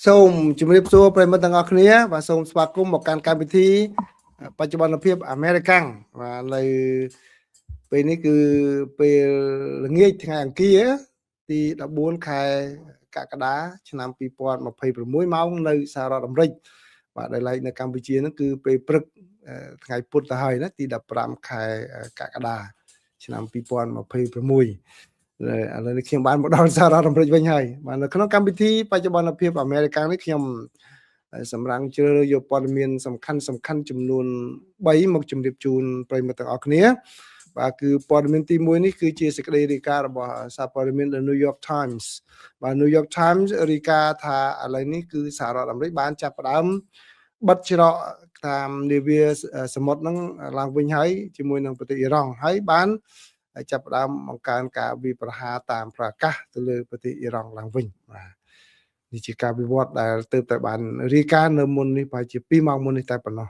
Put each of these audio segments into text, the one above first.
សូមជម្រាបសួរប្រិយមិត្តទាំងអស់គ្នាបាទសូមស្វាគមន៍មកកាន់កម្មវិធីបច្ចុប្បន្នភាពអាមេរិកាំងបាទនៅពេលនេះគឺពេលល្ងាចថ្ងៃអង្គារទី14ខែកក្កដាឆ្នាំ2026ម៉ោងនៅសហរដ្ឋអាមេរិកបាទដែលឡែកនៅកម្ពុជាហ្នឹងគឺពេលព្រឹកថ្ងៃពុធទៅហើយណាទី15ខែកក្កដាឆ្នាំ2026ឥឡូវនេះខ្ញុំបានមកដល់សហរដ្ឋអាមេរិកវិញហើយបាទនៅក្នុងកម្មវិធីបច្ចុប្បន្នភាពអាមេរិកាំងនេះខ្ញុំសម្រាប់ជ្រើសរើសយកព័ត៌មានសំខាន់ចំនួន3មកជម្រាបជូនប្រិយមិត្តទាំងអស់គ្នាបាទគឺព័ត៌មានទី1នេះគឺជាសេចក្តីរាយការណ៍របស់សារព័ត៌មាន The New York Times បាទ New York Times រាយការណ៍ថាឥឡូវនេះគឺសហរដ្ឋអាមេរិកបានចាប់ផ្ដើមបិទច្រកតាមនាវាសមុទ្រហ្នឹងឡើងវិញហើយជាមួយនឹងប្រទេសអ៊ីរ៉ង់ហើយបានចាប់ផ្ដើមបង្កើនការវាយប្រហារតាមប្រកាសទៅលើប្រទេសអ៊ីរ៉ង់ឡើងវិញបាទនេះជាការវិវត្តដែលទើបតែបានរាយការណ៍នៅមុននេះប្រហែលជា2ម៉ោងមុននេះតែប៉ុណ្ណោះ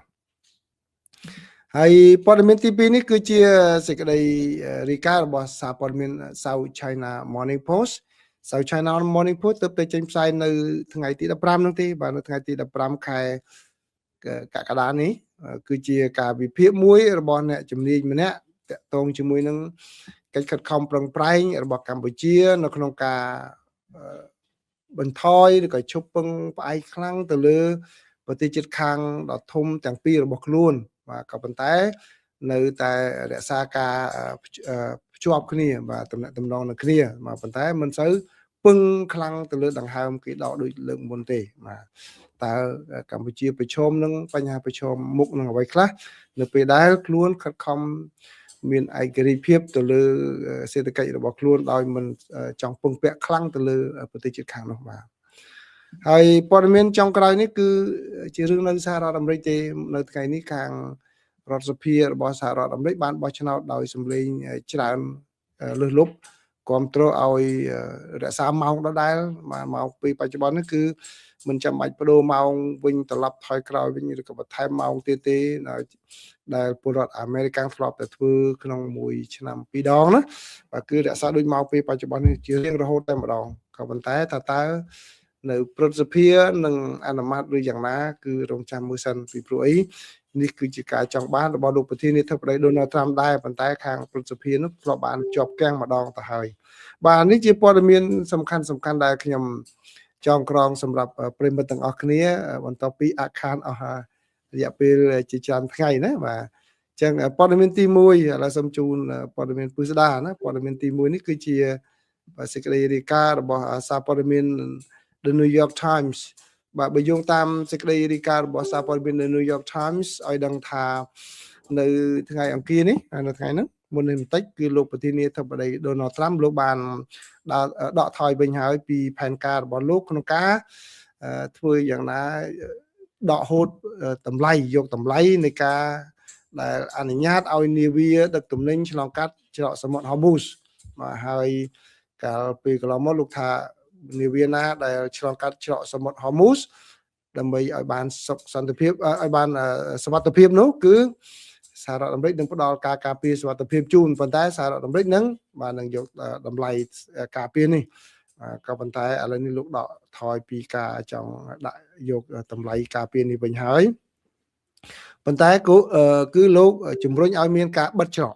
ហើយព័ត៌មានទី2នេះគឺជាសេចក្តីរាយការណ៍របស់សារព័ត៌មាន South China Morning Post South China Morning Post ទើបតែចេញផ្សាយនៅថ្ងៃទី15នោះទេបាទនៅថ្ងៃទី15ខែកក្កដានេះគឺជាការវិភាគមួយរបស់អ្នកជំនាញម្នាក់តាក់ទងជាមួយនឹងកិច្ចខិតខំប្រឹងប្រែងរបស់កម្ពុជានៅក្នុងការបន្ថយឬក៏ឈប់ពឹងផ្អែកខ្លាំងទៅលើប្រទេសជិតខាងដ៏ធំទាំងពីររបស់ខ្លួនបាទក៏ប៉ុន្តែនៅតែរក្សាការភ្ជាប់គ្នាបាទតំណែងតំណងនឹងគ្នាបាទប៉ុន្តែមិនសូវពឹងខ្លាំងទៅលើដង្ហើមគេដកដូចលើកមុនទេបាទតើកម្ពុជាប្រឈមនឹងបញ្ហាប្រឈមមុខនឹងអ្វីខ្លះនៅពេលដែលខ្លួនខិតខំមានឯករាជ្យភាពទៅលើសេដ្ឋកិច្ចរបស់ខ្លួនដោយមិនចង់ពឹងពាក់ខ្លាំងទៅលើប្រទេសជិតខាងនោះបាទហើយព័ត៌មានចុងក្រោយនេះគឺជារឿងនៅសហរដ្ឋអាមេរិកទេនៅថ្ងៃនេះខាងរដ្ឋសភារបស់សហរដ្ឋអាមេរិកបានបោះឆ្នោតដោយសម្លេងច្រើនលើសលប់គ្រប់គ្រងឲ្យរក្សាម៉ោងដដែលម៉ោងពីបច្ចុប្បន្ននេះគឺមិនចាំបាច់បដូរម៉ោងវិញត្រឡប់ថយក្រោយវិញឬក៏បន្ថែមម៉ោងទៀតទេដែលពលរដ្ឋអាមេរិកធ្លាប់តែធ្វើក្នុងមួយឆ្នាំ2ដងណាបាទគឺរក្សាដូចម៉ោងពីបច្ចុប្បន្ននេះជារៀងរហូតតែម្ដងក៏ប៉ុន្តែតើនៅព្រឹទ្ធសភានឹងអនុម័តឬយ៉ាងណាគឺរងចាំមើលសិនពីព្រោះអីនេះគឺជាការចង់បានរបស់លោកប្រធានាធិបតី Donald Trump ដែរប៉ុន្តែខាងព្រឹទ្ធសភានោះធ្លាប់បានជាប់គាំងម្ដងទៅហើយបាទនេះជាព័ត៌មានសំខាន់ដែលខ្ញុំចងក្រងសម្រាប់ប្រិយមិត្តទាំងអស់គ្នាបន្ទាប់ពីអាខានអស់រយៈពេលជាច្រើនថ្ងៃណាបាទអញ្ចឹងព័ត៌មានទី1ឥឡូវសូមជូនព័ត៌មានពិស្ដារណាព័ត៌មានទី1នេះគឺជាសេចក្តីរាយការណ៍របស់សារព័ត៌មាន The New York Times បាទបើយោងតាមសេចក្តីរាយការណ៍របស់សារព័ត៌មាន The New York Times ឲ្យដឹងថានៅថ្ងៃអង្គារនេះនៅថ្ងៃហ្នឹងមុននេះបន្តិចគឺលោកប្រធានាធិបតី Donald Trump លោកបានដកថយវិញហើយពីផែនការរបស់លោកក្នុងការធ្វើយ៉ាងណាដកហូតតម្លៃយកតម្លៃនៃការដែលអនុញ្ញាតឲ្យនាវាដឹកទំនិញឆ្លងកាត់ច្រកសមុទ្រ Hormuz បាទហើយកាលពីកន្លងមកលោកថានាវាណាដែលឆ្លងកាត់ច្រកសមុទ្រ Hormuz ដើម្បីឲ្យបានសុខសន្តិភាពឲ្យបានសុវត្ថិភាពនោះគឺសហរដ្ឋអាមេរិកនឹងផ្ដល់ការការពារសុវត្ថិភាពជូនប៉ុន្តែសហរដ្ឋអាមេរិកនឹងបាននឹងយកតម្លៃការពារនេះក៏ប៉ុន្តែឥឡូវនេះលោកដកថយពីការចង់ដាក់យកតម្លៃការពារនេះវិញហើយប៉ុន្តែគឺលោកជំរុញឲ្យមានការបិទច្រក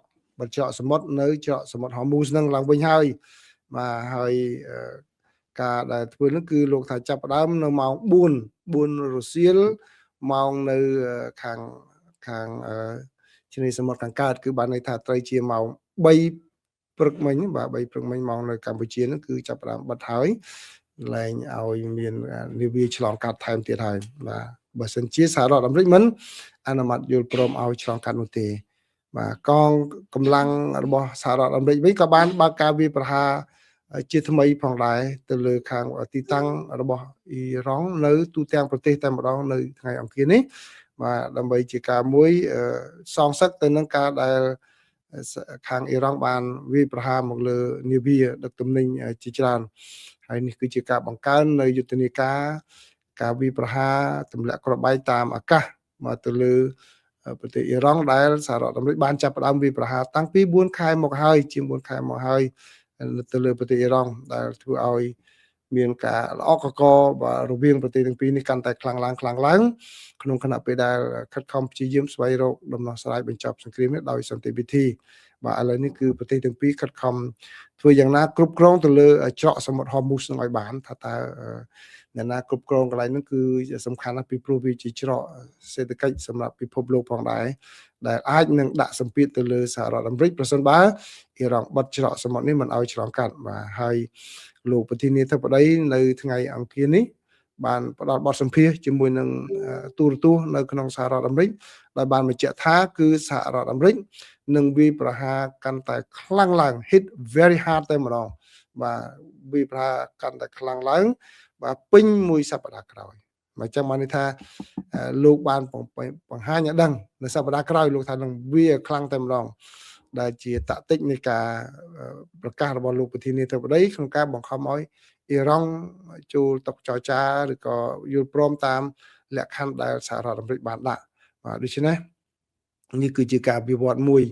សមុទ្រនៅច្រកសមុទ្រ Hormuz នឹងឡើងវិញហើយបាទហើយការដែលធ្វើនោះគឺលោកថាចាប់ផ្ដើមនៅម៉ោង4រសៀលម៉ោងនៅខាងឆ្នេរសមុទ្រខាងកើតគឺបានន័យថាត្រូវជាម៉ោង3ព្រឹកមិញបាទ3ព្រឹកមិញម៉ោងនៅកម្ពុជានោះគឺចាប់ផ្ដើមបិទហើយលែងឲ្យមាននាវាឆ្លងកាត់ថែមទៀតហើយបាទបើសិនជាសហរដ្ឋអាមេរិកមិនអនុម័តយល់ព្រមឲ្យឆ្លងកាត់នោះទេបាទកងកម្លាំងរបស់សហរដ្ឋអាមេរិកវិញក៏បានបើកការវាយប្រហារជាថ្មីផងដែរទៅលើខាងទីតាំងរបស់អ៊ីរ៉ង់នៅទូទាំងប្រទេសតែម្ដងនៅថ្ងៃអង្គារនេះបាទដើម្បីជាការមួយសងសឹកទៅនឹងការដែលខាងអ៊ីរ៉ង់បានវាយប្រហារមកលើនាវាដឹកទំនិញជាច្រើនហើយនេះគឺជាការបង្កើននៅយុទ្ធនាការវាយប្រហារទម្លាក់គ្រាប់បែកតាមអាកាសមកទៅលើប្រទេសអ៊ីរ៉ង់ដែលសហរដ្ឋអាមេរិកបានចាប់ផ្ដើមវាយប្រហារតាំងពី4ខែមកហើយជាង4ខែមកហើយទៅលើប្រទេសអ៊ីរ៉ង់ដែលធ្វើឲ្យ មានការល្អកកបាទរវាងប្រទេសទាំងពីរនេះកាន់តែខ្លាំងឡើងក្នុងខណៈពេលដែលខិតខំព្យាយាមស្វែងរកដំណោះស្រាយបញ្ចប់សង្គ្រាមនេះដោយសន្តិវិធីបាទឥឡូវនេះគឺប្រទេសទាំងពីរខិតខំធ្វើយ៉ាងណាគ្រប់គ្រងទៅលើច្រកសមុទ្រ Hormuz នឹងឲ្យបានថាតើអ្នកណាគ្រប់គ្រងកន្លែងហ្នឹងគឺសំខាន់ណាស់ពីព្រោះវាជាច្រកសេដ្ឋកិច្ចសម្រាប់ពិភពលោកផងដែរដែលអាចនឹងដាក់សម្ពាធទៅលើសហរដ្ឋអាមេរិកប្រសិនបើអ៊ីរ៉ង់បិទច្រកសមុទ្រនេះមិនឲ្យឆ្លងកាត់បាទហើយលោកប្រធានាធិបតីនៅថ្ងៃអង្គារនេះបានផ្ដល់បទសម្ភាសន៍ជាមួយនឹងទូរទស្សន៍នៅក្នុងសហរដ្ឋអាមេរិកដោយបានបញ្ជាក់ថាគឺសហរដ្ឋអាមេរិកនឹងវាយប្រហារកាន់តែខ្លាំងឡើង hit very hard តែម្ដងបាទវាយប្រហារកាន់តែខ្លាំងឡើងបាទពេញមួយសប្តាហ៍ក្រោយមកចឹងបានន័យថាលោកបានបង្ហាញឲ្យដឹងនៅសប្តាហ៍ក្រោយលោកថានឹងវាខ្លាំងតែម្ដងដែលជាតាក់ទិកនៃការប្រកាសរបស់លោកប្រធានាធិបតីក្នុងការបង្ខំឲ្យអ៊ីរ៉ង់ចូលតុចរចាឬក៏យល់ព្រមតាមលក្ខខណ្ឌដែលសហរដ្ឋអាមេរិកបានដាក់បាទដូច្នេះនេះគឺជាការវិវត្តមួយ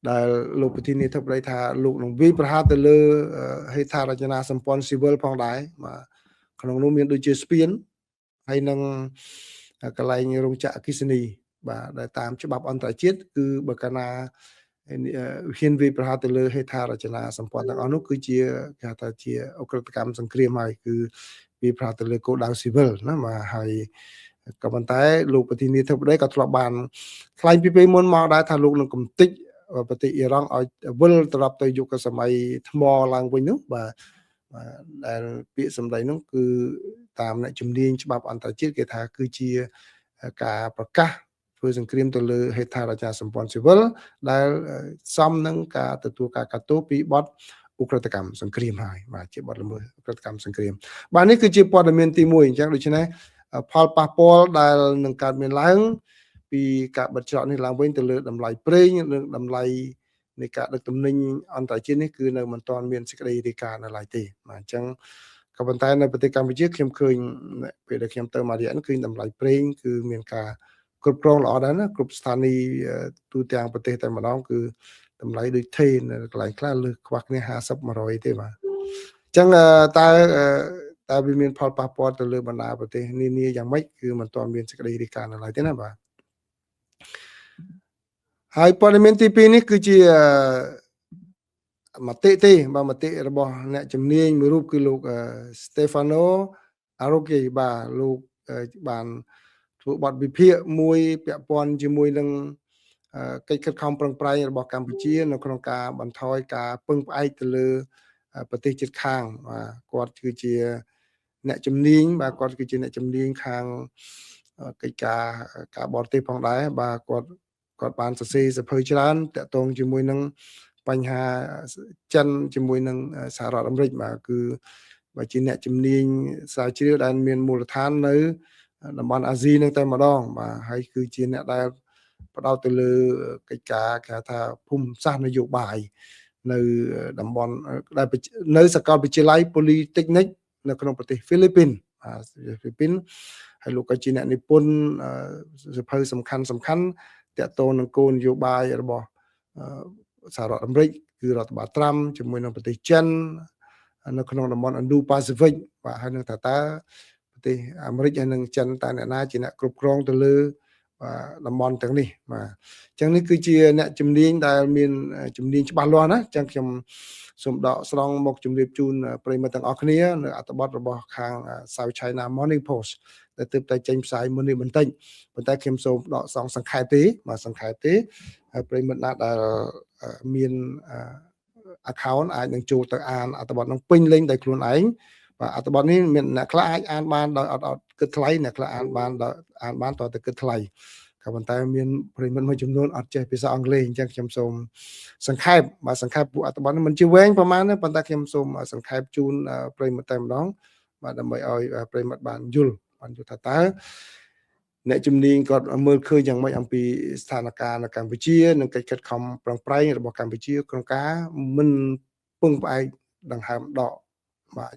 ដែលលោកប្រធានាធិបតីថាលោកនឹងវាយប្រហារទៅលើហេដ្ឋារចនាសម្ព័ន្ធស៊ីវិលផងដែរបាទក្នុងនោះមានដូចជាស្ពានហើយនឹងកន្លែងរោងចក្រអគ្គិសនីបាទដែលតាមច្បាប់អន្តរជាតិគឺបើកាលណាហ៊ានវាយប្រហារទៅលើហេដ្ឋារចនាសម្ព័ន្ធទាំងអស់នោះគឺជាគេហៅថាជាអក្រិតកម្មសង្គ្រាមហើយគឺវាប្រហារទៅលើគោលដៅស៊ីវិលណាបាទហើយក៏ប៉ុន្តែលោកប្រធានាធិបតីក៏ធ្លាប់បានថ្លែងពីពេលមុនមកដែរថាលោកនឹងកំទេចប្រទេសអ៊ីរ៉ង់ឲ្យវិលត្រឡប់ទៅយុគសម័យថ្មឡើងវិញនោះបាទដែលពាក្យសម្ដីនោះគឺតាមអ្នកជំនាញច្បាប់អន្តរជាតិគេថាគឺជាការប្រកាសធ្វើសង្គ្រាមទៅលើហេដ្ឋារចនាសម្ព័ន្ធស៊ីវិលដែលសមនឹងការទទួលការកាត់ទោសពីបទឧក្រិដ្ឋកម្មសង្គ្រាមហើយបាទជាបទល្មើសឧក្រិដ្ឋកម្មសង្គ្រាមបាទនេះគឺជាព័ត៌មានទី1អញ្ចឹងដូច្នេះផលប៉ះពាល់ដែលនឹងកើតមានឡើងពីការបិទច្រកនេះឡើងវិញទៅលើតម្លៃប្រេងនិងតម្លៃនៃការដឹកទំនិញអន្តរជាតិនេះគឺនៅមិនទាន់មានសេចក្តីរាយការណ៍នៅឡើយទេបាទអញ្ចឹងក៏ប៉ុន្តែនៅប្រទេសកម្ពុជាខ្ញុំឃើញពេលដែលខ្ញុំទៅមករយៈនេះគឺតម្លៃប្រេងគឺមានការគ្រប់គ្រងល្អដែរណាគ្រប់ស្ថានីយ៍ទូទាំងប្រទេសតែម្ដងគឺតម្លៃដូចថេនៅកន្លែងខ្លះលើខ្វះគ្នា50 100ទេបាទអញ្ចឹងតើវាមានផលប៉ះពាល់ទៅលើបណ្ដាប្រទេសនានាយ៉ាងម៉េចគឺមិនទាន់មានសេចក្តីរាយការណ៍នៅឡើយទេណាបាទហើយព័ត៌មានទី2នេះគឺជាមតិទេបាទមតិរបស់អ្នកជំនាញមួយរូបគឺលោក Stefano Arroghi បាទលោកបានធ្វើបទវិភាគមួយពាក់ព័ន្ធជាមួយនឹងកិច្ចខិតខំប្រឹងប្រែងរបស់កម្ពុជានៅក្នុងការបន្ថយការពឹងផ្អែកទៅលើប្រទេសជិតខាងបាទគាត់គឺជាអ្នកជំនាញបាទគាត់គឺជាអ្នកជំនាញខាងកិច្ចការបរទេសផងដែរបាទគាត់បានសរសេរសៀវភៅច្រើនតាក់ទងជាមួយនឹងបញ្ហាចិនជាមួយនឹងសហរដ្ឋអាមេរិកបាទគឺបើជាអ្នកជំនាញស្រាវជ្រាវដែលមានមូលដ្ឋាននៅតំបន់អាស៊ីនឹងតែម្ដងបាទហើយគឺជាអ្នកដែលផ្ដោតទៅលើកិច្ចការគេថាភូមិសាស្ត្រនយោបាយនៅតំបន់ដែលនៅសាកលវិទ្យាល័យ Polytechnic នៅក្នុងប្រទេសហ្វីលីពីនហើយលោកក៏ជាអ្នកនិពន្ធសៀវភៅសំខាន់តាក់ទងនឹងគោលនយោបាយរបស់សហរដ្ឋអាមេរិកគឺរដ្ឋបាលត្រាំជាមួយនឹងប្រទេសចិននៅក្នុងតំបន់ Indo-Pacific បាទហើយនឹងតើប្រទេសអាមេរិកហើយនឹងចិនតើអ្នកណាជាអ្នកគ្រប់គ្រងទៅលើតំបន់ទាំងនេះបាទអញ្ចឹងនេះគឺជាអ្នកជំនាញដែលមានជំនាញច្បាស់លាស់ណាអញ្ចឹងខ្ញុំសូមដកស្រង់មកជម្រាបជូនប្រិយមិត្តទាំងអស់គ្នានៅអត្ថបទរបស់ខាង South China Morning Post ដែលទើបតែចេញផ្សាយមុននេះបន្តិចប៉ុន្តែខ្ញុំសូមដកស្រង់សង្ខេបទេហើយប្រិយមិត្តណាដែលមាន account អាចនឹងចូលទៅអានអត្ថបទនោះពេញលេញដោយខ្លួនឯងបាទអត្ថបទនេះមានអ្នកខ្លះអាចអានបានដោយអត់គិតថ្លៃអ្នកខ្លះអានបានតើទៅគិតថ្លៃក៏ប៉ុន្តែមានប្រិយមិត្តមួយចំនួនអត់ចេះភាសាអង់គ្លេសអញ្ចឹងខ្ញុំសូមសង្ខេបពួកអត្ថបទនេះមិនជាវែងប្រហែលទេប៉ុន្តែខ្ញុំសូមសង្ខេបជូនប្រិយមិត្តតែម្ដងបាទដើម្បីឲ្យប្រិយមិត្តបានយល់ថាតើអ្នកជំនាញគាត់មើលឃើញយ៉ាងម៉េចអំពីស្ថានភាពនៅកម្ពុជានិងកិច្ចខិតខំប្រឹងប្រែងរបស់កម្ពុជាក្នុងការមិនពឹងផ្អែកដង្ហើមដកបាទ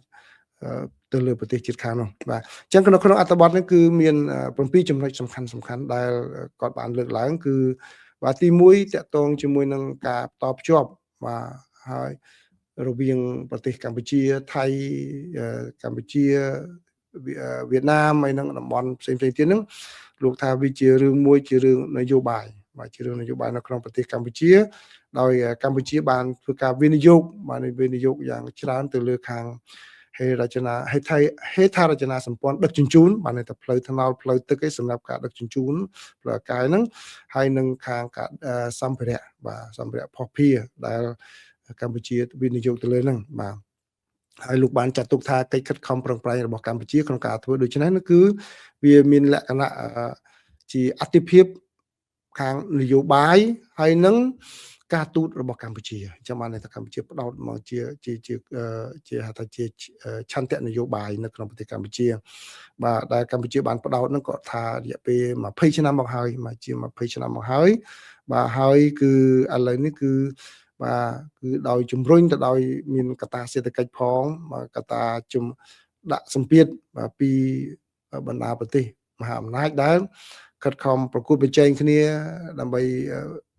ទៅលើប្រទេសជិតខាងនោះបាទអញ្ចឹងក្នុងអត្ថបទនេះគឺមាន7ចំណុចសំខាន់ដែលគាត់បានលើកឡើងគឺបាទទី1តកតងជាមួយនឹងការតភ្ជាប់បាទហើយ រវាងប្រទេសកម្ពុជាថៃកម្ពុជាវៀតណាមហើយនឹងតំបន់ផ្សេងៗទៀតហ្នឹងលោកថាវាជារឿងមួយជារឿងនយោបាយបាទជារឿងនយោបាយនៅក្នុងប្រទេសកម្ពុជាដោយកម្ពុជាបានធ្វើការវិនិយោគយ៉ាងច្រើនទៅលើខាងហេរចនាហេដ្ឋារចនាសម្ព័ន្ធដឹកជញ្ជូនបានតែផ្លូវថ្នល់ផ្លូវទឹកឯសម្រាប់ការដឹកជញ្ជូនផ្លូវអាកាយហ្នឹងហើយនឹងខាងការសម្ភារៈបាទសម្ភារៈភស្តុភារដែលកម្ពុជាវិនិយោគទៅលើហ្នឹងបាទហើយលោកបានចាត់ទុកថាកិច្ចខិតខំប្រឹងប្រែងរបស់កម្ពុជាក្នុងការធ្វើដូច្នេះនោះគឺវាមានលក្ខណៈជាអតិភិបខាងនយោបាយហើយនឹងការទូតរបស់កម្ពុជាចាំបានថាកម្ពុជាផ្ដោតមកជាហៅថាជាឆន្ទៈនយោបាយនៅក្នុងប្រទេសកម្ពុជាបាទដែលកម្ពុជាបានផ្ដោតនឹងក៏ថារយៈពេល20ឆ្នាំមកហើយមកជា20ឆ្នាំមកហើយបាទហើយគឺឥឡូវនេះគឺបាទគឺដោយជំរុញទៅដោយមានកត្តាសេដ្ឋកិច្ចផងកត្តាដាក់សម្ពាធពីបណ្ដាប្រទេសមហាអំណាចដែលខិតខំប្រកួតប្រជែងគ្នាដើម្បី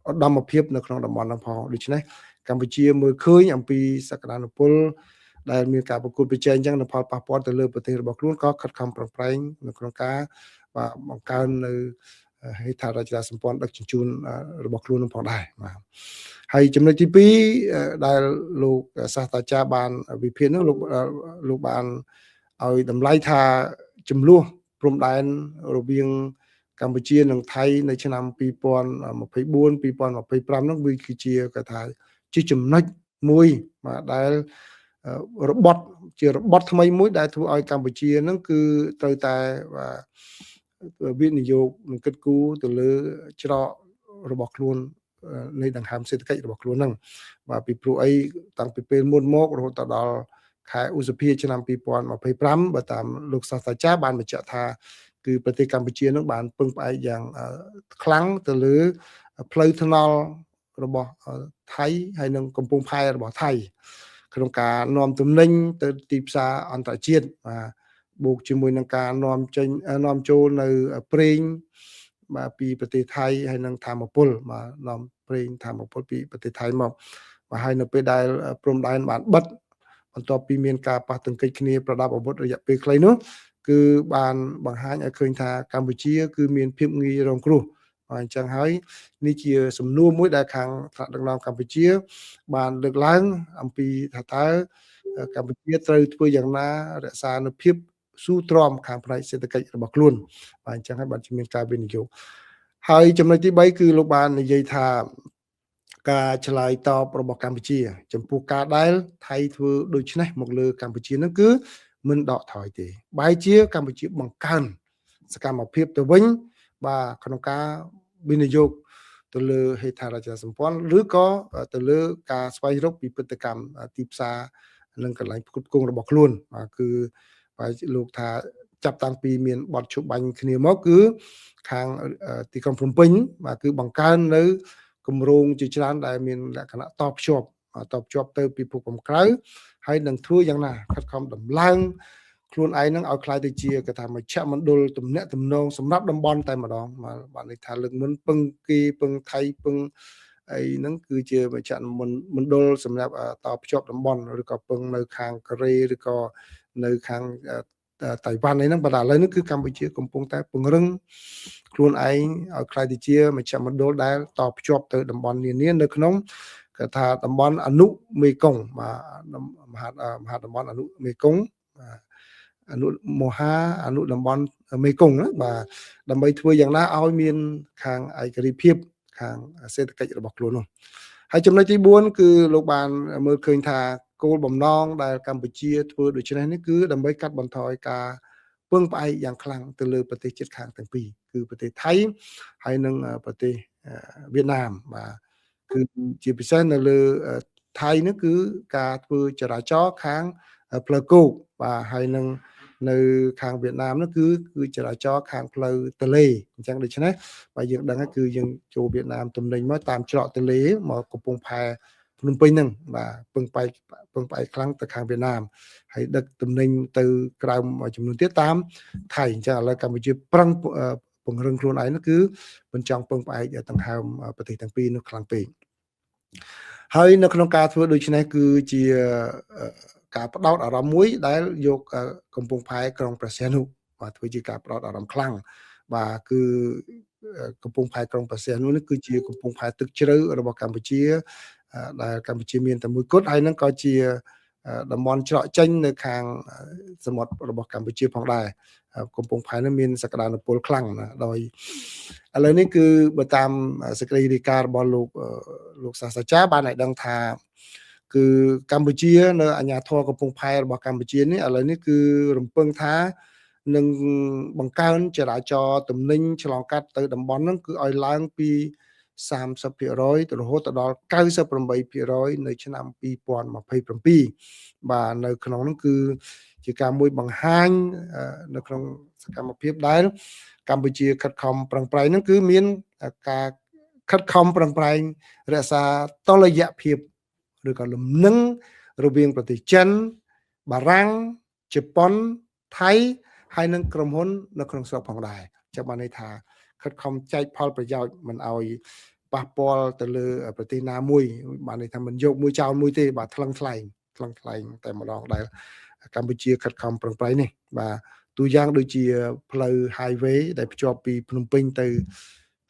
ឧត្តមភាពនៅក្នុងតំបន់នោះផងដូច្នេះកម្ពុជាមើលឃើញអំពីសក្តានុពលដែលមានការប្រកួតប្រជែងអញ្ចឹងនៅផលប៉ះពាល់ទៅលើប្រទេសរបស់ខ្លួនក៏ខិតខំប្រឹងប្រែងនៅក្នុងការបង្កើននៅហេដ្ឋារចនាសម្ព័ន្ធដឹកជញ្ជូនរបស់ខ្លួននឹងផងដែរបាទហើយចំណុចទី2ដែលលោកសាស្ត្រាចារ្យបានវិភាគនោះលោកបានឲ្យតម្លៃថាចំនួនព្រំដែនរវាងកម្ពុជានិងថៃនៅឆ្នាំ2024 2025នោះវាគឺជាគេថាជាចំណុចមួយបាទដែលរបត់ថ្មីមួយដែលធ្វើឲ្យកម្ពុជានឹងគឺត្រូវតែវិនិយោគនឹងគិតគូរទៅលើច្រករបស់ខ្លួននៃដង្ហើមសេដ្ឋកិច្ចរបស់ខ្លួនហ្នឹងបាទពីព្រោះអីតាំងពីពេលមុនមករហូតដល់ខែឧសភាឆ្នាំ2025បើតាមលោកសាស្ត្រាចារ្យបានបញ្ជាក់ថាគឺប្រទេសកម្ពុជានឹងបានពឹងផ្អែកយ៉ាងខ្លាំងទៅលើផ្លូវថ្នល់របស់ថៃហើយនិងកំពង់ផែរបស់ថៃក្នុងការនាំទំនិញទៅទីផ្សារអន្តរជាតិបាទបូកជាមួយនឹងការនាំចូលនៅប្រេងបាទពីប្រទេសថៃហើយនិងធម្មពលបាទនាំប្រេងធម្មពលពីប្រទេសថៃមកបាទហើយនៅពេលដែលព្រំដែនបានបិទបន្ទាប់ពីមានការប៉ះទង្គិចគ្នាប្រដាប់អាវុធរយៈពេលខ្លីនោះគឺបានបង្ហាញឲ្យឃើញថាកម្ពុជាគឺមានភាពងាយរងគ្រោះអញ្ចឹងហើយនេះជាសំណួរមួយដែលខាងថ្នាក់ដឹកនាំកម្ពុជាបានលើកឡើងអំពីថាតើកម្ពុជាត្រូវធ្វើយ៉ាងណារក្សានូវភាពស៊ូទ្រាំខាងផ្នែកសេដ្ឋកិច្ចរបស់ខ្លួនបាទអញ្ចឹងហើយបានជាមានការវិនិយោគហើយចំណុចទី3គឺលោកបាននិយាយថាការឆ្លើយតបរបស់កម្ពុជាចំពោះការដែលថៃធ្វើដូច្នេះមកលើកម្ពុជានឹងគឺមិនដកថយទេបែរជាកម្ពុជាបង្កើនសកម្មភាពទៅវិញបាទក្នុងការវិនិយោគទៅលើហេដ្ឋារចនាសម្ព័ន្ធឬក៏ទៅលើការស្វែងរកពិពិធកម្មទីផ្សារនិងកន្លែងផ្គត់ផ្គង់របស់ខ្លួនគឺបាទលោកថាចាប់តាំងពីមានបទជបាញ់គ្នាមកគឺខាងទីក្រុងភ្នំពេញបាទគឺបង្កើននៅគម្រោងជាច្រើនដែលមានលក្ខណៈតភ្ជាប់ទៅពិភពខាងក្រៅហើយនឹងធ្វើយ៉ាងណាខិតខំដំឡើងខ្លួនឯងនឹងឲ្យខ្លាយទៅជាគេថាមជ្ឈមណ្ឌលទំនាក់ទំនងសម្រាប់តំបន់តែម្ដងបាទន័យថាលើកមុនពឹងគេពឹងថៃពឹងអីហ្នឹងគឺជាមជ្ឈមណ្ឌលសម្រាប់តភ្ជាប់តំបន់ឬក៏ពឹងនៅខាងកូរ៉េឬក៏នៅខាងតៃវ៉ាន់អីហ្នឹងបាទឥឡូវនេះគឺកម្ពុជាកំពុងតែពង្រឹងខ្លួនឯងឲ្យខ្លាយទៅជាមជ្ឈមណ្ឌលដែលតភ្ជាប់ទៅតំបន់នានានៅក្នុងគេថាតំបន់អនុមេគង្គបាទមហាតំបន់អនុមេគង្គអនុតំបន់មេគង្គណាបាទដើម្បីធ្វើយ៉ាងណាឲ្យមានខាងឯករាជ្យភាពខាងសេដ្ឋកិច្ចរបស់ខ្លួននោះហើយចំណុចទី4គឺលោកបានមើលឃើញថាគោលបំណងដែលកម្ពុជាធ្វើដូច្នេះនេះគឺដើម្បីកាត់បន្ថយការពឹងផ្អែកយ៉ាងខ្លាំងទៅលើប្រទេសជិតខាងទាំងពីរគឺប្រទេសថៃហើយនិងប្រទេសវៀតណាមបាទគឺជាពិសេសនៅលើថៃនេះគឺការធ្វើចរាចរណ៍ខាងផ្លូវគោកបាទហើយនឹងនៅខាងវៀតណាមនោះគឺចរាចរណ៍ខាងផ្លូវទន្លេអញ្ចឹងដូច្នេះបាទយើងដឹងគឺយើងចូលវៀតណាមទំនិញមកតាមច្រកទន្លេមកកំពង់ផែភ្នំពេញហ្នឹងបាទពឹងផ្អែកខ្លាំងទៅខាងវៀតណាមហើយដឹកទំនិញទៅក្រៅចំនួនទៀតតាមថៃអញ្ចឹងឥឡូវកម្ពុជាប្រឹងពង្រឹងខ្លួនឯងនោះគឺមិនចង់ពឹងផ្អែកដង្ហើមប្រទេសទាំងពីរនោះខ្លាំងពេក ហើយនៅក្នុងការធ្វើដូច្នេះគឺជាការផ្ដោតអារម្មណ៍មួយដែលយកកំពង់ផែក្រុងព្រះសីហនុបាទធ្វើជាការផ្ដោតអារម្មណ៍ខ្លាំងបាទគឺកំពង់ផែក្រុងព្រះសីហនុនេះគឺជាកំពង់ផែទឹកជ្រៅរបស់កម្ពុជាដែលកម្ពុជាមានតែមួយគត់ហើយនឹងក៏ជាតំបន់ច្រកចេញនៅខាងសមុទ្ររបស់កម្ពុជាផងដែរកំពង់ផែនេះមានសក្តានុពលខ្លាំងណាដោយឥឡូវនេះគឺបើតាមសេចក្តីរាយការណ៍របស់លោកសាស្ត្រាចារ្យបានឲ្យដឹងថាគឺកម្ពុជានៅអាជ្ញាធរកំពង់ផែរបស់កម្ពុជានេះឥឡូវនេះគឺរំពឹងថានឹងបង្កើនចរាចរណ៍ទំនិញឆ្លងកាត់ទៅតំបន់ហ្នឹងគឺឲ្យឡើងពី30%រហូតដល់98%នៅឆ្នាំ2027បាទនៅក្នុងនោះគឺជាការមួយបង្ហាញនៅក្នុងសកម្មភាពដែលកម្ពុជាខិតខំប្រឹងប្រែងហ្នឹងគឺមានការខិតខំប្រឹងប្រែងរក្សាតុល្យភាពឬក៏លំនឹងរវាងប្រទេសចិនបារាំងជប៉ុនថៃហើយនឹងក្រុមហ៊ុននៅក្នុងស្រុកផងដែរចាំបានន័យថាខិតខំចែកផលប្រយោជន៍មិនឲ្យប៉ះពាល់ទៅលើប្រទេសណាមួយបានន័យថាមិនយកមួយចោលមួយទេបាទថ្លឹងថ្លែងតែម្ដងដែលកម្ពុជាខិតខំប្រឹងប្រែងនេះបាទទូយ៉ាងដូចជាផ្លូវ highway ដែលភ្ជាប់ពីភ្នំពេញទៅ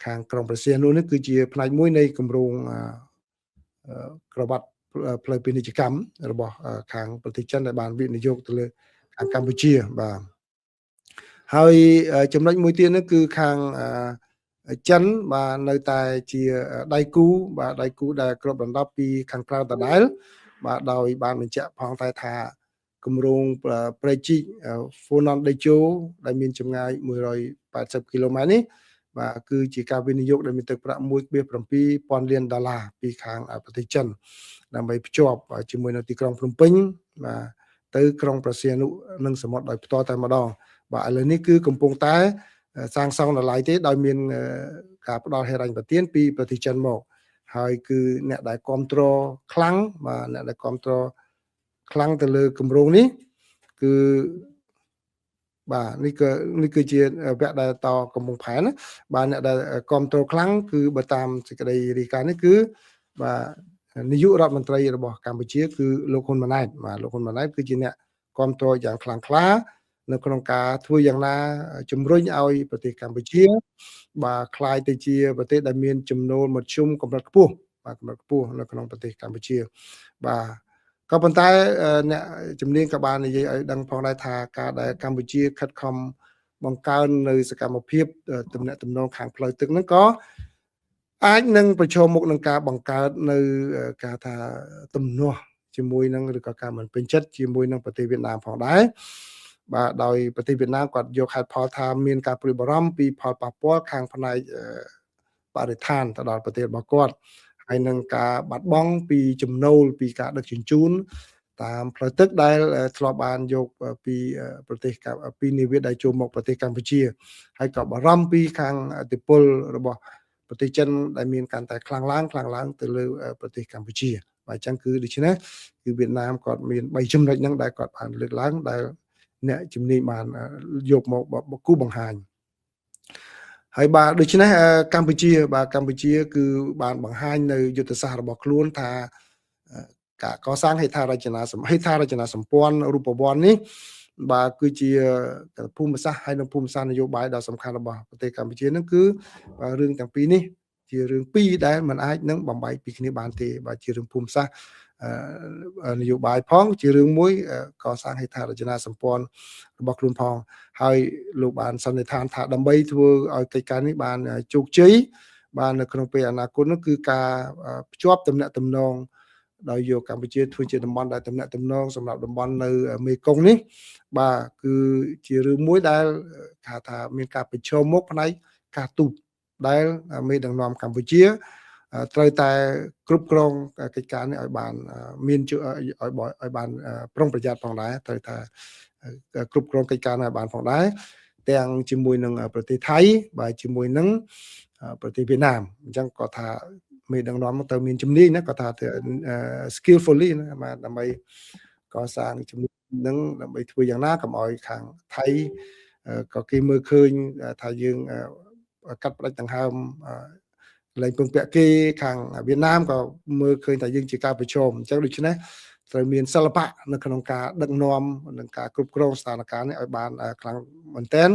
ខាងក្រុងព្រះសីហនុនេះគឺជាផ្នែកមួយនៃគម្រោងក្រវ៉ាត់ផ្លូវពាណិជ្ជកម្មរបស់ខាងប្រទេសចិនដែលបានវិនិយោគទៅលើខាងកម្ពុជាបាទហើយចំណុចមួយទៀតនោះគឺខាងចិនបាទនៅតែជាដៃគូបាទដៃគូដែលគ្របដណ្ដប់ពីខាងក្រៅដដែលបាទដោយបានបញ្ជាក់ផងតែថាគម្រោងព្រែកជីកហ្វូណនដេជោដែលមានចម្ងាយ180គីឡូម៉ែត្រនេះបាទគឺជាការវិនិយោគដែលមានទឹកប្រាក់ $1.7 លានពីខាងប្រទេសចិនដើម្បីភ្ជាប់ជាមួយនៅទីក្រុងភ្នំពេញបាទទៅក្រុងព្រះសីហនុនិងសមុទ្រដោយផ្ទាល់តែម្ដងបាទឥឡូវនេះគឺកំពុងតែសាងសង់ដល់ឡៃទេដោយមានការផ្ដល់ហិរញ្ញប្បទានពីប្រទេសចិនមកហើយគឺអ្នកដែលគ្រប់គ្រងខ្លាំងបាទអ្នកដែលគ្រប់គ្រងខ្លាំងទៅលើគម្រោងនេះគឺបាទនេះគឺជាវគ្គដែលតកំពង់ផែណាបាទអ្នកដែលគ្រប់គ្រងខ្លាំងគឺបើតាមសេចក្តីរាយការណ៍នេះគឺបាទនាយករដ្ឋមន្ត្រីរបស់កម្ពុជាគឺលោកហ៊ុនម៉ាណែតបាទលោកហ៊ុនម៉ាណែតគឺជាអ្នកគ្រប់គ្រងយ៉ាងខ្លាំងក្លានៅក្នុងការធ្វើយ៉ាងណាជំរុញឲ្យប្រទេសកម្ពុជាបាទคล้ายទៅជាប្រទេសដែលមានចំណូលមធ្យមកម្រិតខ្ពស់បាទកម្រិតខ្ពស់នៅក្នុងប្រទេសកម្ពុជាបាទក៏ប៉ុន្តែអ្នកជំនាញក៏បាននិយាយឲ្យដឹងផងដែរថាការដែលកម្ពុជាខិតខំបង្កើននៅសកម្មភាពទំនាក់ទំនងខាងផ្លូវទឹកហ្នឹងក៏អាចនឹងប្រឈមមុខនឹងការបង្កើតនៅការថាទំនាស់ជាមួយនឹងឬក៏ការមិនពេញចិត្តជាមួយនឹងប្រទេសវៀតណាមផងដែរបាទដោយប្រទេសវៀតណាមគាត់យកហេតុផលថាមានការព្រួយបារម្ភពីផលប៉ះពាល់ខាងផ្នែកបរិស្ថានទៅដល់ប្រទេសរបស់គាត់ហើយនឹងការបាត់បង់ពីចំណូលពីការដឹកជញ្ជូនតាមផ្លូវទឹកដែលធ្លាប់បានយកពីប្រទេសពីនាវាដែលចូលមកប្រទេសកម្ពុជាហើយក៏បារម្ភពីខាងឥទ្ធិពលរបស់ប្រទេសចិនដែលមានកាន់តែខ្លាំងឡើងទៅលើប្រទេសកម្ពុជាបាទអញ្ចឹងគឺដូច្នេះគឺវៀតណាមគាត់មាន3ចំណុចហ្នឹងដែលគាត់បានលើកឡើងដែលអ្នកជំនាញបានយកមកគូបង្ហាញហើយបាទដូច្នេះកម្ពុជាគឺបានបង្ហាញនៅយុទ្ធសាស្ត្ររបស់ខ្លួនថាការកសាងហេដ្ឋារចនាសម្ព័ន្ធរូបវន្តនេះបាទគឺជាភូមិសាស្ត្រហើយនិងភូមិសាស្ត្រនយោបាយដ៏សំខាន់របស់ប្រទេសកម្ពុជានឹងគឺរឿងទាំងពីរនេះជារឿងពីរដែលมันអាចនឹងបំបែកពីគ្នាបានទេបាទជារឿងភូមិសាស្ត្រនយោបាយផងជារឿងមួយកសាងហេដ្ឋារចនាសម្ព័ន្ធរបស់ខ្លួនផងហើយលោកបានសន្និដ្ឋានថាដើម្បីធ្វើឲ្យកិច្ចការនេះបានជោគជ័យបាននៅក្នុងពេលអនាគតនោះគឺការភ្ជាប់ទំនាក់ទំនងដោយយកកម្ពុជាធ្វើជាតំបន់ដែលទំនាក់ទំនងសម្រាប់តំបន់នៅមេគង្គនេះបាទគឺជារឿងមួយដែលថាមានការប្រឈមមុខផ្នែកការទូតដែលមេដឹកនាំកម្ពុជាត្រូវតែគ្រប់គ្រងកិច្ចការនេះឲ្យបានមានឲ្យបានប្រុងប្រយ័ត្នផងដែរត្រូវតែគ្រប់គ្រងកិច្ចការនេះឲ្យបានផងដែរទាំងជាមួយនឹងប្រទេសថៃបាទជាមួយនឹងប្រទេសវៀតណាមអញ្ចឹងគាត់ថាមេដឹកនាំទៅមានជំនាញណាគាត់ថា skillfully ណាដើម្បីកសាងជំនាញនឹងដើម្បីធ្វើយ៉ាងណាកុំឲ្យខាងថៃក៏គេមើលឃើញថាយើងកាត់ផ្ដាច់ដង្ហើម លែងពឹងពាក់គេខាងវៀតណាមក៏មើលឃើញថាយើងជាការប្រជុំអញ្ចឹងដូច្នេះត្រូវមានសិល្បៈនៅក្នុងការដឹកនាំនិងការគ្រប់គ្រងស្ថានភាពនេះឲ្យបានខ្លាំងមែនទែន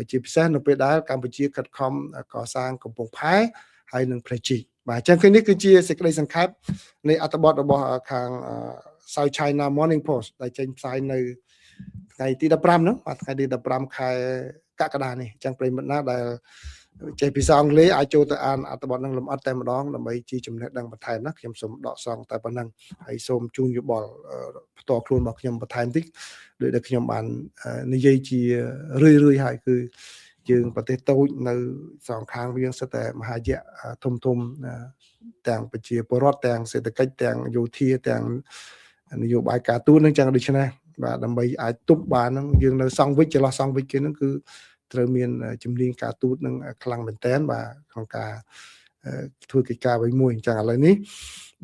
ជាពិសេសនៅពេលដែលកម្ពុជាខិតខំកសាងកំពង់ផែហើយនឹងផ្លេជីបាទអញ្ចឹងគឺនេះគឺជាសេចក្តីសង្ខេបនៃអត្ថបទរបស់ខាង South China Morning Post ដែលចេញផ្សាយនៅថ្ងៃទី15ហ្នឹងបាទថ្ងៃទី15ខែកក្កដានេះអញ្ចឹងប្រិយមិត្តណាដែលចេះភាសាអង់គ្លេសអាចចូលទៅអានអត្ថបទនឹងលម្អិតតែម្ដងដើម្បីជាចំណេះដឹងបន្ថែមណាខ្ញុំសូមដកស្រង់តែប៉ុណ្ណឹងហើយសូមជូនយោបល់ផ្ទាល់ខ្លួនរបស់ខ្ញុំបន្ថែមតិចដោយដែលខ្ញុំបាននិយាយជារឿយហើយគឺយើងប្រទេសតូចនៅសងខាងវាសិតតែមហាយៈធំទាំងប្រជាពលរដ្ឋទាំងសេដ្ឋកិច្ចទាំងយោធាទាំងនយោបាយការទូតនឹងចឹងដូច្នេះបាទដើម្បីអាចទប់បានហ្នឹងយើងនៅសង្វិចចន្លោះសង្វិចគេហ្នឹងគឺត្រូវមានជំនាញការទូតនឹងខ្លាំងមែនតើបាទក្នុងការធ្វើកិច្ចការអ្វីមួយអញ្ចឹងឥឡូវនេះ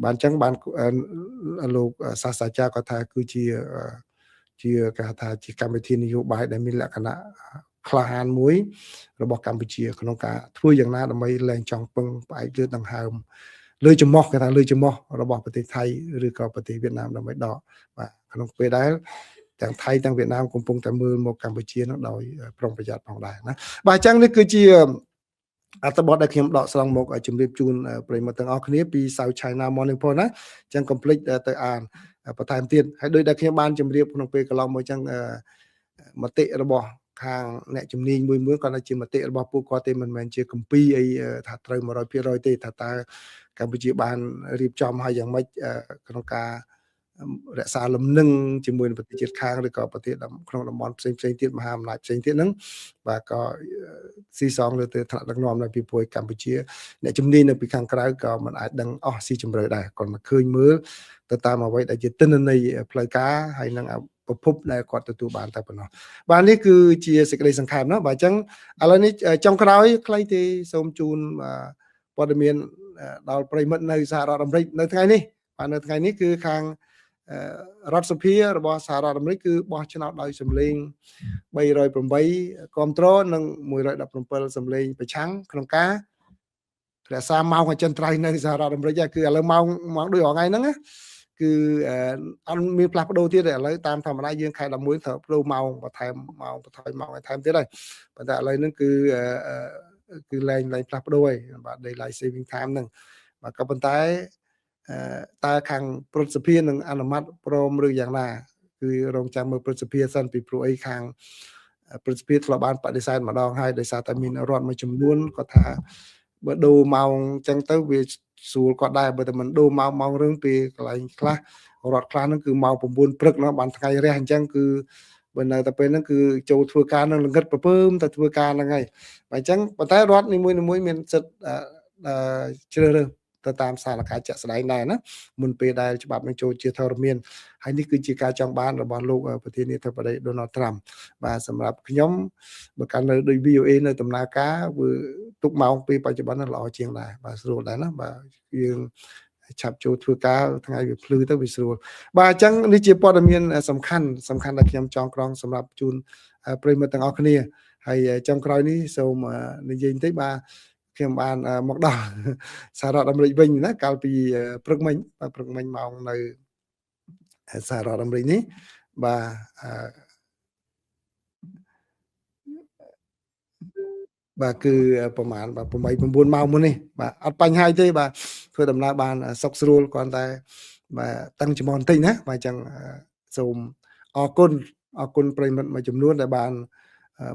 បានអញ្ចឹងបានលោកសាស្ត្រាចារ្យគាត់ថាគឺជាគេថាជាកម្មវិធីនយោបាយដែលមានលក្ខណៈក្លាហានមួយរបស់កម្ពុជាក្នុងការធ្វើយ៉ាងណាដើម្បីលែងចង់ពឹងផ្អែកលើដង្ហើមលើចំហគេថាលើចំហរបស់ប្រទេសថៃឬក៏ប្រទេសវៀតណាមដើម្បីដកបាទក្នុងពេលដែលទាំងថៃទាំងវៀតណាមកំពុងតែមើលមកកម្ពុជានោះដោយប្រុងប្រយ័ត្នផងដែរណាបាទអញ្ចឹងនេះគឺជាអត្ថបទដែលខ្ញុំដកស្រង់មកជម្រាបជូនប្រិយមិត្តទាំងអស់គ្នាពី South China Morning Post ណាអញ្ចឹងកុំភ្លេចទៅអានបន្ថែមទៀតហើយដោយដែលខ្ញុំបានជម្រាបក្នុងពេលកន្លងមកអញ្ចឹងមតិរបស់ខាងអ្នកជំនាញមួយគាត់ថាជាមតិរបស់ពួកគាត់ទេមិនមែនជាគម្ពីរអីថាត្រូវ 100% ទេថាតើកម្ពុជាបានរៀបចំឲ្យយ៉ាងម៉េចក្នុងការរក្សាលំនឹងជាមួយនឹងប្រទេសជិតខាងឬក៏ប្រទេសក្នុងតំបន់ផ្សេងទៀតមហាអំណាចផ្សេងទៀតហ្នឹងបាទក៏ស៊ីសងលើទៅថ្នាក់ដឹកនាំនៅពីព្រោះកម្ពុជាអ្នកជំនាញនៅពីខាងក្រៅក៏មិនអាចដឹងអស់ស៊ីជម្រៅដែរគាត់មកឃើញមើលទៅតាមអ្វីដែលជាទិន្នន័យផ្លូវការហើយនឹងប្រភពដែលគាត់ទទួលបានតែប៉ុណ្ណោះបាទនេះគឺជាសេចក្តីសង្ខេបណាបាទអញ្ចឹងឥឡូវនេះចុងក្រោយខ្លីទេសូមជូនព័ត៌មានដល់ប្រិមិត្តនៅសហរដ្ឋអាមេរិកនៅថ្ងៃនេះបាទនៅថ្ងៃនេះគឺខាងរដ្ឋសភារបស់សហរដ្ឋអាមេរិកគឺបោះឆ្នោតដោយសម្លេង308គាំទ្រនិង117សម្លេងប្រឆាំងក្នុងការរក្សាម៉ោងអចិន្ត្រៃយ៍នៅសហរដ្ឋអាមេរិកគឺឥឡូវម៉ោងដូចរហងៃហ្នឹងណាគឺអត់មានផ្លាស់ប្ដូរទៀតទេឥឡូវតាមធម្មតាយើងខែ11ត្រូវប្ដូរម៉ោងបន្ថែមម៉ោងបន្ថយម៉ោងបន្ថែមទៀតហើយប៉ុន្តែឥឡូវហ្នឹងគឺលែងផ្លាស់ប្ដូរហើយបាទ daylight saving time ហ្នឹងបាទក៏ប៉ុន្តែតើខាងព្រឹទ្ធសភានឹងអនុម័តព្រមឬយ៉ាងណាគឺរងចាំមើលព្រឹទ្ធសភាសិនពីព្រោះអីខាងព្រឹទ្ធសភាធ្លាប់បានបដិសេធម្ដងហើយដោយសារតែមានរដ្ឋមួយចំនួនគាត់ថាបើដូរម៉ោងអញ្ចឹងទៅវាស្រួលគាត់ដែរបើតែមិនដូរម៉ោងរឿងពីកន្លែងខ្លះរដ្ឋខ្លះហ្នឹងគឺម៉ោង9ព្រឹកណាបានថ្ងៃរះអញ្ចឹងគឺបើនៅតែពេលហ្នឹងគឺចូលធ្វើការនឹងល្ងិតប្រពើមតែធ្វើការហ្នឹងហើយបើអញ្ចឹងប៉ុន្តែរដ្ឋនីមួយៗមានសិទ្ធិជ្រើសរើសទៅតាមស្ថានភាពជាក់ស្ដែងដែរណាមុនពេលដែលច្បាប់នឹងចូលជាធរមានហើយនេះគឺជាការចង់បានរបស់លោកប្រធានាធិបតី Donald Trump បាទសម្រាប់ខ្ញុំបើកាន់នៅដូច VOA នៅដំណើរការវាទុកម៉ោងពេលបច្ចុប្បន្នល្អជាងដែរបាទស្រួលដែរណាបាទយើងឆាប់ចូលធ្វើការថ្ងៃវាភ្លឺទៅវាស្រួលបាទអញ្ចឹងនេះជាព័ត៌មានសំខាន់ដែលខ្ញុំចង់ក្រងសម្រាប់ជូនប្រិយមិត្តទាំងអស់គ្នាហើយចុងក្រោយនេះសូមនិយាយបន្តិចបាទខ្ញុំបានមកដល់សហរដ្ឋអាមេរិកវិញណាកាលពីព្រឹកមិញម៉ោងនៅសហរដ្ឋអាមេរិកនេះបាទគឺប្រហែល8 9ម៉ោងមុននេះបាទអត់បញ្ហាទេបាទធ្វើដំណើរបានសុខស្រួលគ្រាន់តែបាទតឹងច្មោះបន្តិចណាបាទអញ្ចឹងសូមអរគុណប្រិមិត្តមួយចំនួនដែលបាន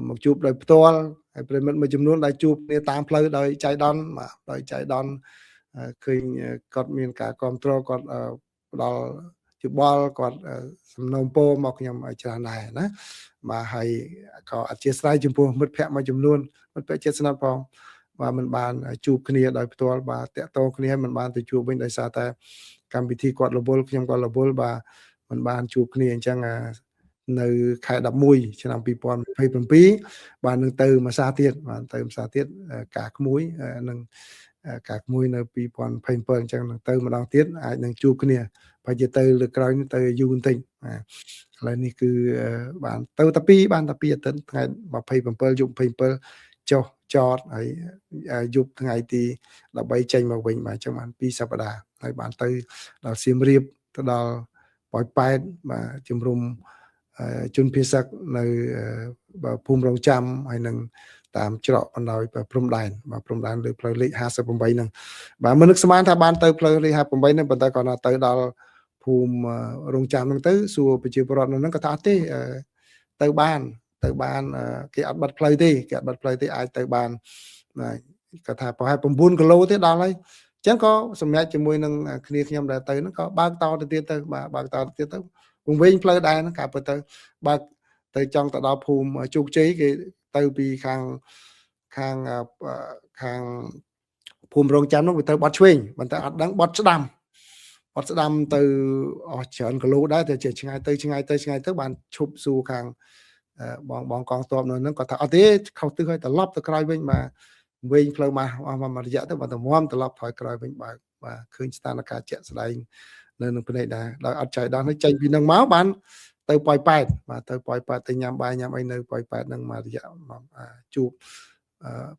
មកជួបដោយផ្ទាល់ហើយប្រិមិត្តមួយចំនួនដែលជួបគ្នាតាមផ្លូវដោយចៃដន្យបាទដោយចៃដន្យឃើញគាត់មានការគ្រប់គ្រងគាត់ផ្ដល់យោបល់គាត់សំណូមពរមកខ្ញុំច្រើនដែរណាបាទហើយក៏អធិស្ឋានចំពោះមិត្តភ័ក្តិមួយចំនួនមិត្តភ័ក្តិជិតស្និទ្ធផងបាទមិនបានជួបគ្នាដោយផ្ទាល់បាទតាក់ទងគ្នាមិនបានទៅជួបវិញដោយសារតែកម្មវិធីគាត់រវល់ខ្ញុំក៏រវល់បាទមិនបានជួបគ្នាអញ្ចឹងនៅខែ11ឆ្នាំ2027បាទនឹងទៅមួយសាទៀតបាទទៅមួយសាទៀតការក្មួយនឹងការក្មួយនៅ2027អញ្ចឹងនឹងទៅម្ដងទៀតអាចនឹងជួបគ្នាបើជាទៅលើក្រោយនេះទៅយូរបន្តិចបាទឥឡូវនេះគឺបានទៅតែ2អាទិត្យថ្ងៃ27យប់27 ចុះចតហើយយប់ថ្ងៃទី13ចេញមកវិញបាទអញ្ចឹងបាន2សប្តាហ៍ហើយបានទៅដល់សៀមរាបទៅដល់ប៉ោយប៉ែតបាទជំរុំជនភៀសសឹកនៅភូមិរងចាំហើយនឹងតាមច្រកបណ្ដោយព្រំដែនបាទព្រំដែនលើផ្លូវលេខ58ហ្នឹងបាទមិននឹកស្មានថាបានទៅផ្លូវលេខ58ហ្នឹងប៉ុន្តែគាត់ថាទៅដល់ភូមិរងចាំហ្នឹងទៅសួរប្រជាពលរដ្ឋនៅហ្នឹងគាត់ថាអត់ទេទៅបានគេអត់បិទផ្លូវទេអាចទៅបានគាត់ថាប្រហែល9គីឡូទេដល់ហើយអញ្ចឹងក៏សម្រាប់ជាមួយនឹងគ្នាខ្ញុំដែលទៅហ្នឹងក៏បើកតទៅទៀតទៅបាទបើកតទៅទៀតទៅវង្វេងផ្លូវដែរហ្នឹងកាលពិតទៅបើកទៅចង់ទៅដល់ភូមិជោគជ័យគេទៅពីខាងភូមិរងចាំនោះវាទៅបត់ឆ្វេងប៉ុន្តែអត់ដឹងបត់ស្ដាំទៅអស់ច្រើនគីឡូដែរតែឆ្ងាយទៅបានឈប់សួរខាងបងកងទ័ពនៅហ្នឹងគាត់ថាអត់ទេខុសទិសហើយត្រឡប់ទៅក្រោយវិញបាទវិញផ្លូវមករយៈទៅបាទត្រឡប់ថយក្រោយវិញបាទឃើញស្ថានភាពជាក់ស្ដែងនៅនឹងភ្នែកដែរដោយអត់ចៃដន្យចេញពីនឹងមកបានទៅប៉ោយប៉ែតបាទទៅប៉ោយប៉ែតទៅញ៉ាំបាយញ៉ាំអីនៅប៉ោយប៉ែតហ្នឹងមករយៈជួប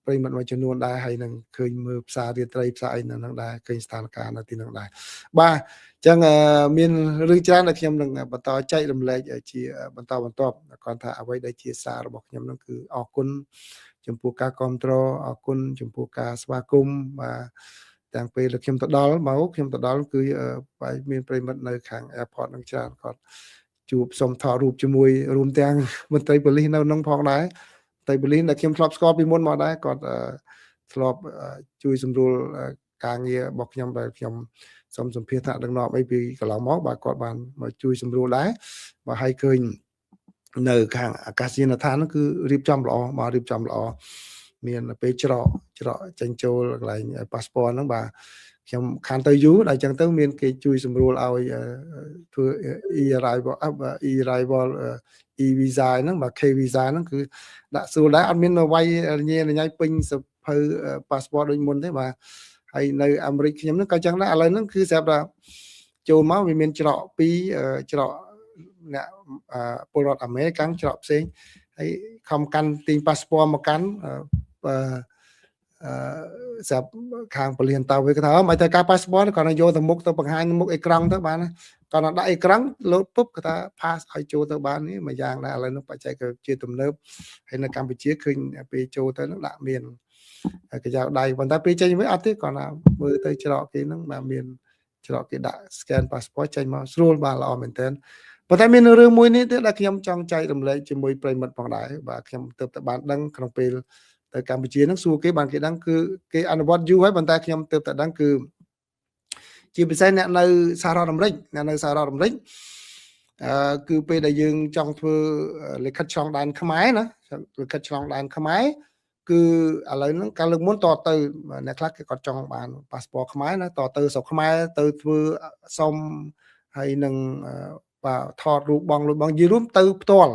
ប្រិមត្តមួយចំនួនដែរហើយនឹងឃើញមើលផ្សាររាត្រីផ្សារអីនៅហ្នឹងដែរឃើញស្ថានភាពនៅទីហ្នឹងដែរបាទអញ្ចឹងមានរឿងច្រើនដែលខ្ញុំនឹងបន្តចែករំលែកជាបន្តគាត់ថាអ្វីដែលជាសាររបស់ខ្ញុំហ្នឹងគឺអរគុណចំពោះការគ្រប់គ្រងអរគុណចំពោះការស្វាគមន៍បាទទាំងពេលខ្ញុំទៅដល់គឺបាយមានប្រិមត្តនៅខាង airport នឹងច្រើនគាត់ជួបសុំថតរូបជាមួយរួមទាំងមន្ត្រីប៉ូលីសនៅក្នុងផងដែរតែប៉ូលីសដែលខ្ញុំធ្លាប់ស្គាល់ពីមុនមកដែរគាត់ធ្លាប់ជួយសម្រួលការងាររបស់ខ្ញុំដែលខ្ញុំសូមសម្ភាសថាដឹកនាំអីពីកន្លងមកបាទគាត់បានមកជួយសម្រួលដែរបាទហើយឃើញនៅខាងអាកាសយានដ្ឋានហ្នឹងគឺរៀបចំល្អមានពេលច្រកចេញចូលកន្លែង passport ហ្នឹងបាទខ្ញុំខានទៅយូរដល់អញ្ចឹងទៅមានគេជួយសម្រួលឲ្យធ្វើ e-arrival e-visa ហ្នឹងបាទ K visa ហ្នឹងគឺដាក់ស្រួលដែរអត់មានវាយញ៉ៃពេញសភៅ passport ដូចមុនទេបាទហើយនៅអាមេរិកខ្ញុំហ្នឹងក៏ចឹងដែរឥឡូវហ្នឹងគឺស្រាប់តែចូលមកវាមានច្រក2ច្រកអ្នកពលរដ្ឋអាមេរិកច្រកផ្សេងហើយខំកាន់ទិញ passport មកកាន់ស្រាប់ខាងពលានតើវាថាមិនតែការ passport គាត់នឹងយកទៅមុខទៅបង្ហាញមុខអេក្រង់ទៅបានគាត់នឹងដាក់អេក្រង់លោតពុបគាត់ថា pass ឲ្យចូលទៅបាននេះមួយយ៉ាងដែរឥឡូវនោះបច្ចេកវិទ្យាទំនើបហើយនៅកម្ពុជាឃើញពេលចូលទៅនឹងដាក់មានកញ្ចៅដៃប៉ុន្តែពេលចេញវិញអត់ទេគាត់ថាមើលទៅច្រកគេហ្នឹងបាទមានច្រកគេដាក់ scan passport ចេញមកស្រួលបាទល្អមែនទែនប៉ុន្តែមានរឿងមួយនេះទៀតដែលខ្ញុំចង់ចែករំលែកជាមួយប្រិមិត្តផងដែរបាទខ្ញុំទើបតែបានដឹងក្នុងពេលទៅកម្ពុជាហ្នឹងសួរគេបានគេដឹងគឺគេអនុវត្តយូរហើយប៉ុន្តែខ្ញុំទើបតែដឹងគឺជាពិសេសអ្នកនៅសហរដ្ឋអាមេរិកគឺពេលដែលយើងចង់ធ្វើលិខិតឆ្លងដែនខ្មែរណាលិខិតឆ្លងដែនខ្មែរគឺឥឡូវហ្នឹងកាលលើកមុនតទៅអ្នកខ្លះគេគាត់ចង់បាន passport ខ្មែរណាតទៅស្រុកខ្មែរទៅធ្វើសុំហើយនឹងបាទថតរូបបងលុយបងនិយាយរួមទៅផ្ទាល់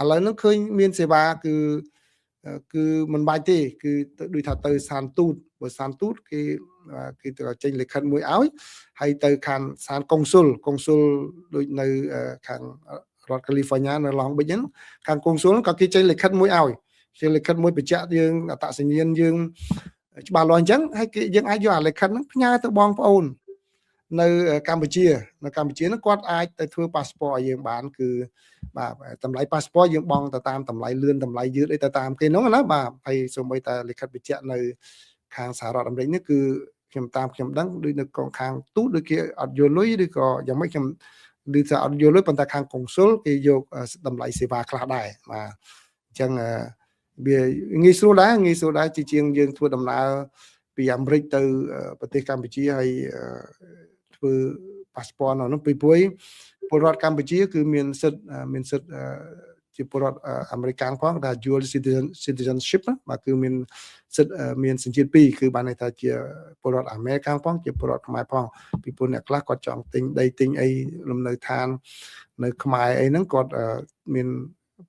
ឥឡូវហ្នឹងឃើញមានសេវាគឺមិនបាច់ទេគឺដូចថាទៅស្ថានទូតបើស្ថានទូតគេទៅចេញលិខិតមួយឲ្យហើយទៅខាងស្ថានកុងស៊ុលដូចនៅខាងរដ្ឋ California នៅ Long Beach ហ្នឹងខាងកុងស៊ុលក៏គេចេញលិខិតមួយឲ្យជាលិខិតមួយបញ្ជាក់យើងអត្តសញ្ញាណយើងច្បាស់លាស់អញ្ចឹងហើយយើងអាចយកអាលិខិតហ្នឹងផ្ញើទៅបងប្អូននៅកម្ពុជាហ្នឹងគាត់អាចទៅធ្វើ passport ឲ្យយើងបានគឺបាទតម្លៃ passport យើងបង់ទៅតាមតម្លៃលឿនតម្លៃយឺតអីទៅតាមគេហ្នឹងណាបាទហើយសូម្បីតែលិខិតបញ្ជាក់នៅខាងសហរដ្ឋអាមេរិកនេះគឺខ្ញុំដឹងដូចនៅកងខាងទូតដូចគេអត់យកលុយឬក៏យ៉ាងម៉េចខ្ញុំឮថាអត់យកលុយប៉ុន្តែខាងកុងស៊ុលគេយកតម្លៃសេវាខ្លះដែរបាទអញ្ចឹងវាងាយស្រួលដែរជាជាងយើងធ្វើដំណើរពីអាមេរិកទៅប្រទេសកម្ពុជាហើយធ្វើ passport នោះពីព្រោះពលរដ្ឋកម្ពុជាគឺមានសិទ្ធិជាពលរដ្ឋអាមេរិកផងថា dual citizenship បាទគឺមានសិទ្ធិមានសញ្ជាតិពីរគឺបានន័យថាជាពលរដ្ឋអាមេរិកផងជាពលរដ្ឋខ្មែរផងពីព្រោះអ្នកខ្លះគាត់ចង់ទិញដីទិញអីលំនៅឋាននៅខ្មែរអីហ្នឹងគាត់មាន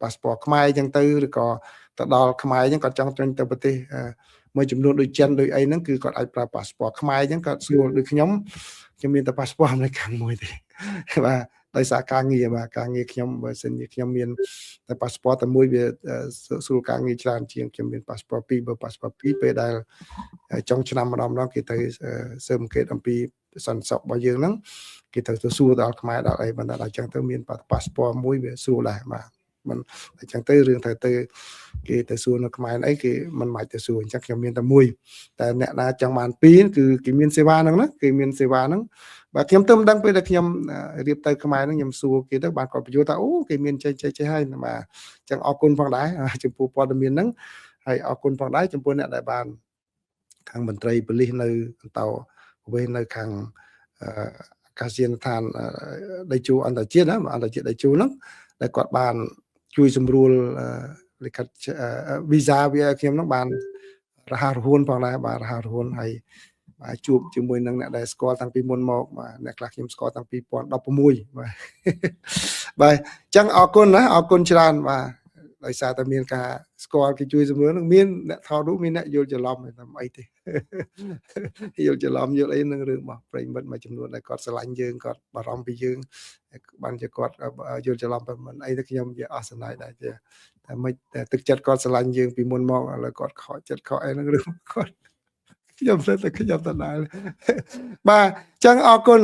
passport ខ្មែរអញ្ចឹងទៅឬក៏ទៅដល់ខ្មែរអញ្ចឹងគាត់ចង់ទៅប្រទេសមួយចំនួនដូចចិនដូចអីហ្នឹងគឺគាត់អាចប្រើ passport ខ្មែរអញ្ចឹងគាត់ស្រួលដូចខ្ញុំមានតែ passport អាមេរិកមួយទេបាទ ដោយសារការងារបាទការងារខ្ញុំបើសិនជាខ្ញុំមានតែ passport តែមួយវាស្រួលការងារច្រើនជាងខ្ញុំមាន passport 2បើ passport 2ពេលដែលចុងឆ្នាំម្ដងគេទៅស៊ើបអង្កេតអំពីសន្តិសុខរបស់យើងហ្នឹងគេទៅសួរដល់ខ្មែរដល់អីបណ្ដាដល់អញ្ចឹងទៅមាន passport មួយវាស្រួលដែរបាទមិនអញ្ចឹងទៅរឿងទៅគេទៅសួរនៅខ្មែរអីគេមិនបាច់ទៅសួរអញ្ចឹងខ្ញុំមានតែមួយតែអ្នកណាចង់បានពីរគឺគេមានសេវាហ្នឹងណាគេមានសេវាហ្នឹងបាទខ្ញុំទៅមិនដឹងពេលដែលខ្ញុំរៀបទៅខ្មែរហ្នឹងខ្ញុំសួរគេទៅបានគាត់បញ្យល់ថាអូគេមានចេះហើយបាទអញ្ចឹងអរគុណផងដែរចំពោះព័ត៌មានហ្នឹងហើយអរគុណផងដែរចំពោះអ្នកដែលបានខាងមន្ត្រីប៉ូលីសនៅបន្តវេននៅខាងអាកាសយានដ្ឋានដីជួអន្តរជាតិណាអន្តរជាតិដីជួហ្នឹងដែលគាត់បានជួយសម្រួលលិខិតវីសាវាខ្ញុំហ្នឹងបានរហ័សរហួនផងដែរបាទរហ័សរហួនហើយបាទជួបជាមួយនឹងអ្នកដែលស្គាល់តាំងពីមុនមកបាទអ្នកខ្លះខ្ញុំស្គាល់តាំងពី2016បាទបាទអញ្ចឹងអរគុណណាអរគុណច្រើនបាទដោយសារតែមានការស្គាល់គេជួយសម្រួលនឹងមានអ្នកថតរូបមានអ្នកយល់ច្រឡំតែមិនអីទេយល់ច្រឡំយល់អីនឹងរឿងរបស់ប្រិមិត្តមួយចំនួនដែលគាត់ស្រឡាញ់យើងគាត់បារម្ភពីយើងបានជាគាត់យល់ច្រឡំតែមិនអីទេខ្ញុំវាអស់សំណើចដែរតែមិនតែទឹកចិត្តគាត់ស្រឡាញ់យើងពីមុនមកឥឡូវគាត់ខកចិត្តខកអីនឹងរឿងគាត់ខ្ញុំទៅខ្ញុំទៅដែរបាទអញ្ចឹងអរគុណ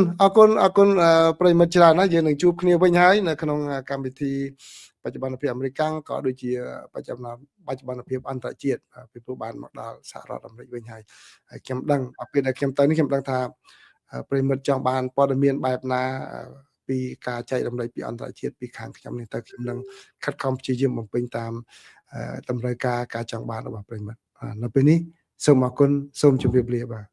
ប្រិមិត្តច្រើនណាស់យើងនឹងជួបគ្នាវិញហើយនៅក្នុងកម្មវិធីបច្ចុប្បន្នភាពអាមេរិកក៏ដូចជាបច្ចុប្បន្នភាពអន្តរជាតិពីព្រោះបានមកដល់សហរដ្ឋអាមេរិកវិញហើយខ្ញុំដឹងពេលដែលខ្ញុំទៅនេះខ្ញុំដឹងថាប្រិមិត្តចង់បានព័ត៌មានបែបណាពីការចែករំលែកពីអន្តរជាតិពីខាងខ្ញុំនេះទៅខ្ញុំនឹងខិតខំព្យាយាមបំពេញតាមតម្រូវការចង់បានរបស់ប្រិមិត្តនៅពេលនេះសូមអរគុណសូមជម្រាបលាបាទ